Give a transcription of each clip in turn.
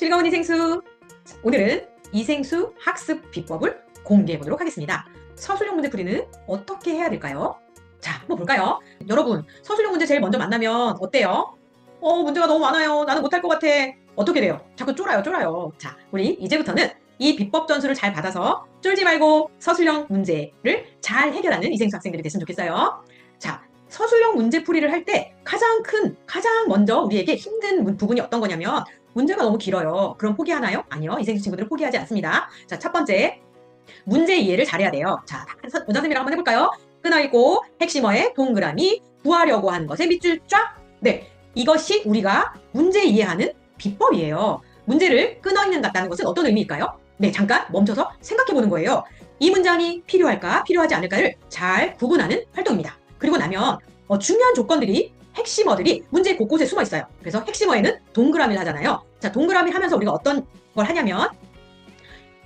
즐거운 이생수! 오늘은 이생수 학습 비법을 공개해 보도록 하겠습니다. 서술형 문제 풀이는 어떻게 해야 될까요? 자, 한번 볼까요? 여러분, 서술형 문제 제일 먼저 만나면 어때요? 문제가 너무 많아요. 나는 못할 것 같아. 어떻게 돼요? 자꾸 쫄아요. 자, 우리 이제부터는 이 비법 전수를 잘 받아서 쫄지 말고 서술형 문제를 잘 해결하는 이생수 학생들이 됐으면 좋겠어요. 자, 서술형 문제 풀이를 할 때 가장 먼저 우리에게 힘든 부분이 어떤 거냐면 문제가 너무 길어요. 그럼 포기하나요? 아니요. 이생수 친구들은 포기하지 않습니다. 자, 첫 번째, 문제 이해를 잘해야 돼요. 자, 원장 선생님이랑 한번 해볼까요? 끊어있고 핵심어에 동그라미, 구하려고 하는 것에 밑줄 쫙. 네, 이것이 우리가 문제 이해하는 비법이에요. 문제를 끊어있는 같다는 것은 어떤 의미일까요? 네, 잠깐 멈춰서 생각해보는 거예요. 이 문장이 필요할까, 필요하지 않을까를 잘 구분하는 활동입니다. 그리고 나면 중요한 조건들이 핵심어들이 문제 곳곳에 숨어 있어요. 그래서 핵심어에는 동그라미를 하잖아요. 자, 동그라미 하면서 우리가 어떤 걸 하냐면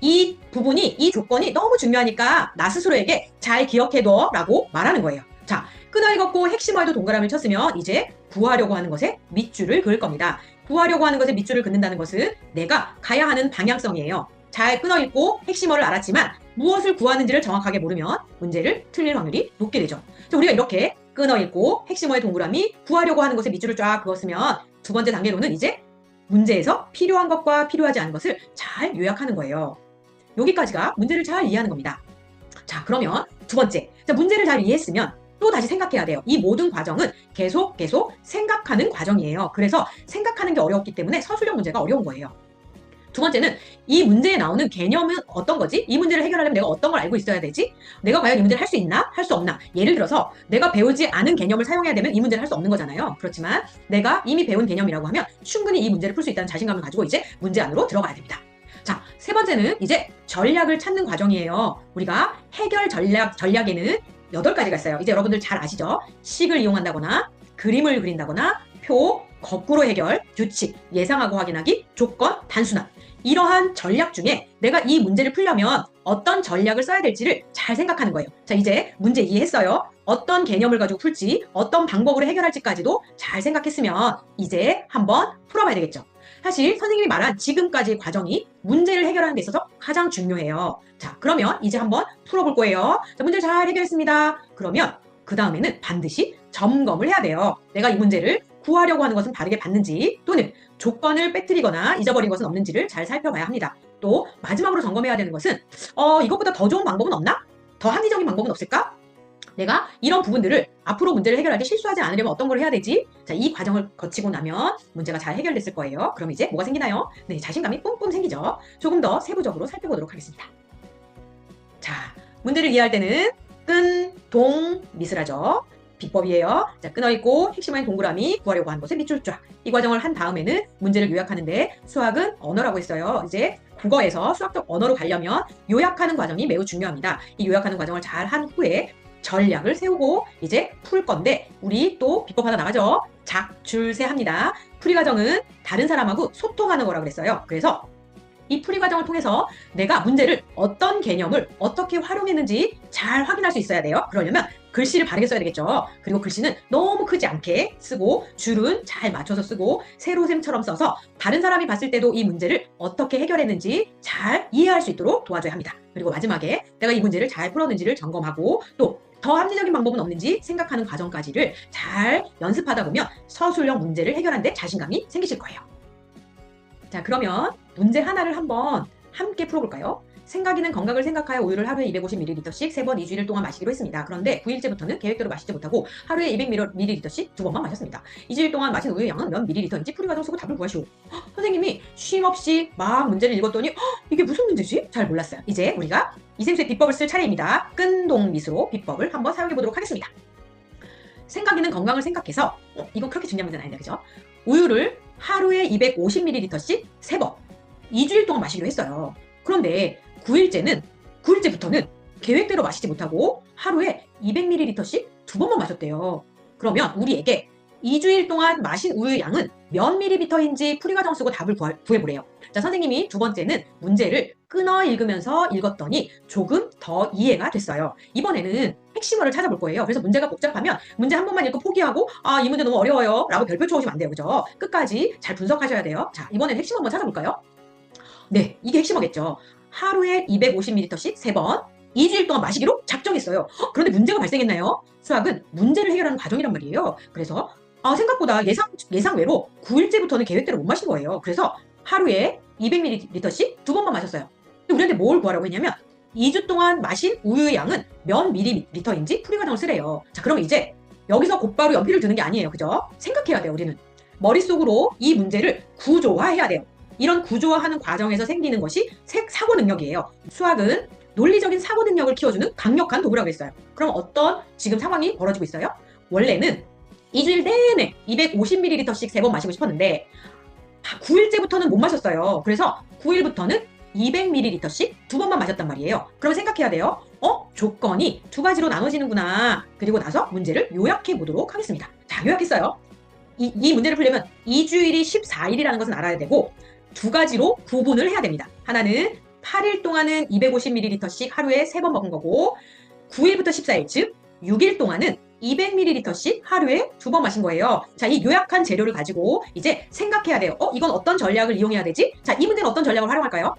이 부분이, 이 조건이 너무 중요하니까 나 스스로에게 잘 기억해둬 라고 말하는 거예요. 자, 끊어 읽었고 핵심어에도 동그라미를 쳤으면 이제 구하려고 하는 것에 밑줄을 그을 겁니다. 구하려고 하는 것에 밑줄을 긋는다는 것은 내가 가야 하는 방향성이에요. 잘 끊어 읽고 핵심어를 알았지만 무엇을 구하는지를 정확하게 모르면 문제를 틀릴 확률이 높게 되죠. 자, 우리가 이렇게 끊어 읽고 핵심어의 동그라미, 구하려고 하는 것에 밑줄을 쫙 그었으면 두 번째 단계로는 이제 문제에서 필요한 것과 필요하지 않은 것을 잘 요약하는 거예요. 여기까지가 문제를 잘 이해하는 겁니다. 자, 그러면 두 번째. 자, 문제를 잘 이해했으면 또 다시 생각해야 돼요. 이 모든 과정은 계속 생각하는 과정이에요. 그래서 생각하는 게 어려웠기 때문에 서술형 문제가 어려운 거예요. 두 번째는 이 문제에 나오는 개념은 어떤 거지? 이 문제를 해결하려면 내가 어떤 걸 알고 있어야 되지? 내가 과연 이 문제를 할 수 있나? 할 수 없나? 예를 들어서 내가 배우지 않은 개념을 사용해야 되면 이 문제를 할 수 없는 거잖아요. 그렇지만 내가 이미 배운 개념이라고 하면 충분히 이 문제를 풀 수 있다는 자신감을 가지고 이제 문제 안으로 들어가야 됩니다. 자, 세 번째는 이제 전략을 찾는 과정이에요. 우리가 해결 전략에는 8가지가 있어요. 이제 여러분들 잘 아시죠? 식을 이용한다거나 그림을 그린다거나 표, 거꾸로 해결, 규칙, 예상하고 확인하기, 조건, 단순화. 이러한 전략 중에 내가 이 문제를 풀려면 어떤 전략을 써야 될지를 잘 생각하는 거예요. 자, 이제 문제 이해했어요. 어떤 개념을 가지고 풀지, 어떤 방법으로 해결할지까지도 잘 생각했으면 이제 한번 풀어봐야 되겠죠. 사실 선생님이 말한 지금까지의 과정이 문제를 해결하는 데 있어서 가장 중요해요. 자, 그러면 이제 한번 풀어볼 거예요. 자, 문제를 잘 해결했습니다. 그러면 그 다음에는 반드시 점검을 해야 돼요. 내가 이 문제를 구하려고 하는 것은 바르게 봤는지 또는 조건을 빼뜨리거나 잊어버린 것은 없는지를 잘 살펴봐야 합니다. 또 마지막으로 점검해야 되는 것은 이것보다 더 좋은 방법은 없나? 더 합리적인 방법은 없을까? 내가 이런 부분들을 앞으로 문제를 해결할 때 실수하지 않으려면 어떤 걸 해야 되지? 자, 이 과정을 거치고 나면 문제가 잘 해결됐을 거예요. 그럼 이제 뭐가 생기나요? 네, 자신감이 뿜뿜 생기죠. 조금 더 세부적으로 살펴보도록 하겠습니다. 자, 문제를 이해할 때는 끈, 동, 미술하죠. 비법이에요. 자, 끊어있고 핵심은 동그라미, 구하려고 하는 것에 밑줄 쫙. 이 과정을 한 다음에는 문제를 요약하는데 수학은 언어라고 했어요. 이제 국어에서 수학적 언어로 가려면 요약하는 과정이 매우 중요합니다. 이 요약하는 과정을 잘 한 후에 전략을 세우고 이제 풀 건데 우리 또 비법 하나 나가죠. 작줄세 합니다. 풀이 과정은 다른 사람하고 소통하는 거라고 그랬어요. 그래서 이 풀이 과정을 통해서 내가 문제를 어떤 개념을 어떻게 활용했는지 잘 확인할 수 있어야 돼요. 그러려면 글씨를 바르게 써야 되겠죠. 그리고 글씨는 너무 크지 않게 쓰고 줄은 잘 맞춰서 쓰고 세로셈처럼 써서 다른 사람이 봤을 때도 이 문제를 어떻게 해결했는지 잘 이해할 수 있도록 도와줘야 합니다. 그리고 마지막에 내가 이 문제를 잘 풀었는지를 점검하고 또 더 합리적인 방법은 없는지 생각하는 과정까지를 잘 연습하다 보면 서술형 문제를 해결하는 데 자신감이 생기실 거예요. 자, 그러면 문제 하나를 한번 함께 풀어볼까요? 생각이는 건강을 생각하여 우유를 하루에 250ml씩 3번 2주일 동안 마시기로 했습니다. 그런데 9일째부터는 계획대로 마시지 못하고 하루에 200ml씩 2번만 마셨습니다. 2주일 동안 마신 우유의 양은 몇 ml인지 풀이 과정 쓰고 답을 구하시오. 선생님이 쉼없이 막 문제를 읽었더니 이게 무슨 문제지? 잘 몰랐어요. 이제 우리가 이생수의 비법을 쓸 차례입니다. 끈동미수로 비법을 한번 사용해 보도록 하겠습니다. 생각이는 건강을 생각해서 이건 그렇게 중요한 문제는 아닌데 그죠? 우유를 하루에 250ml씩 3번 2주일 동안 마시기로 했어요. 그런데 9일째부터는 계획대로 마시지 못하고 하루에 200ml씩 2번만 마셨대요. 그러면 우리에게 2주일 동안 마신 우유 양은 몇 밀리리터인지 풀이과정 쓰고 답을 구해보래요. 자, 선생님이 두 번째는 문제를 끊어 읽으면서 읽었더니 조금 더 이해가 됐어요. 이번에는 핵심어를 찾아볼 거예요. 그래서 문제가 복잡하면 문제 한 번만 읽고 포기하고 이 문제 너무 어려워요 라고 별표 쳐오시면 안 돼요. 그죠? 끝까지 잘 분석하셔야 돼요. 자, 이번엔 핵심어 한번 찾아볼까요? 네, 이게 핵심어겠죠. 하루에 250ml씩 3번 2주일 동안 마시기로 작정했어요. 그런데 문제가 발생했나요? 수학은 문제를 해결하는 과정이란 말이에요. 그래서 생각보다 예상외로 9일째부터는 계획대로 못 마신 거예요. 그래서 하루에 200ml씩 2번만 마셨어요. 근데 우리한테 뭘 구하라고 했냐면 2주 동안 마신 우유의 양은 몇 밀리리터인지 풀이과정을 쓰래요. 자, 그럼 이제 여기서 곧바로 연필을 드는 게 아니에요. 그죠? 생각해야 돼요, 우리는. 머릿속으로 이 문제를 구조화해야 돼요. 이런 구조화하는 과정에서 생기는 것이 사고 능력이에요. 수학은 논리적인 사고 능력을 키워주는 강력한 도구라고 했어요. 그럼 어떤 지금 상황이 벌어지고 있어요? 원래는 2주일 내내 250ml씩 3번 마시고 싶었는데 9일째부터는 못 마셨어요. 그래서 9일부터는 200ml씩 2번만 마셨단 말이에요. 그럼 생각해야 돼요. 조건이 두 가지로 나눠지는구나. 그리고 나서 문제를 요약해 보도록 하겠습니다. 자, 요약했어요. 이 문제를 풀려면 2주일이 14일이라는 것은 알아야 되고 두 가지로 구분을 해야 됩니다. 하나는 8일 동안은 250ml씩 하루에 3번 먹은 거고 9일부터 14일, 즉 6일 동안은 200ml씩 하루에 2번 마신 거예요. 자, 이 요약한 재료를 가지고 이제 생각해야 돼요. 이건 어떤 전략을 이용해야 되지? 자, 이 문제는 어떤 전략을 활용할까요?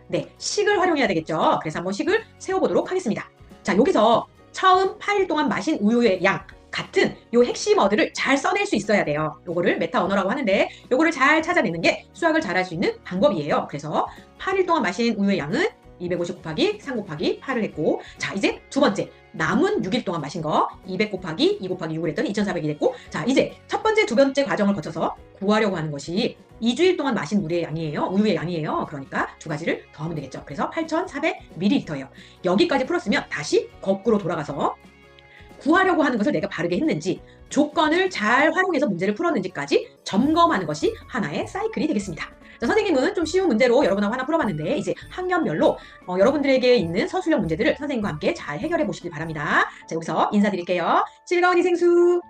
네, 식을 활용해야 되겠죠. 그래서 한번 식을 세워보도록 하겠습니다. 자, 여기서 처음 8일 동안 마신 우유의 양 같은 요 핵심어들을 잘 써낼 수 있어야 돼요. 요거를 메타 언어라고 하는데 요거를 잘 찾아내는 게 수학을 잘할 수 있는 방법이에요. 그래서 8일 동안 마신 우유의 양은 250 곱하기 3 곱하기 8을 했고, 자, 이제 두 번째 남은 6일 동안 마신 거 200 곱하기 2 곱하기 6을 했더니 2400이 됐고, 자, 이제 첫 번째 두 번째 과정을 거쳐서 구하려고 하는 것이 2주일 동안 마신 물의 양이에요. 우유의 양이에요. 그러니까 두 가지를 더하면 되겠죠. 그래서 8400ml예요. 여기까지 풀었으면 다시 거꾸로 돌아가서 구하려고 하는 것을 내가 바르게 했는지, 조건을 잘 활용해서 문제를 풀었는지까지 점검하는 것이 하나의 사이클이 되겠습니다. 자, 선생님은 좀 쉬운 문제로 여러분하고 하나 풀어봤는데 이제 학년별로 여러분들에게 있는 서술형 문제들을 선생님과 함께 잘 해결해 보시길 바랍니다. 자, 여기서 인사드릴게요. 즐거운 이생수!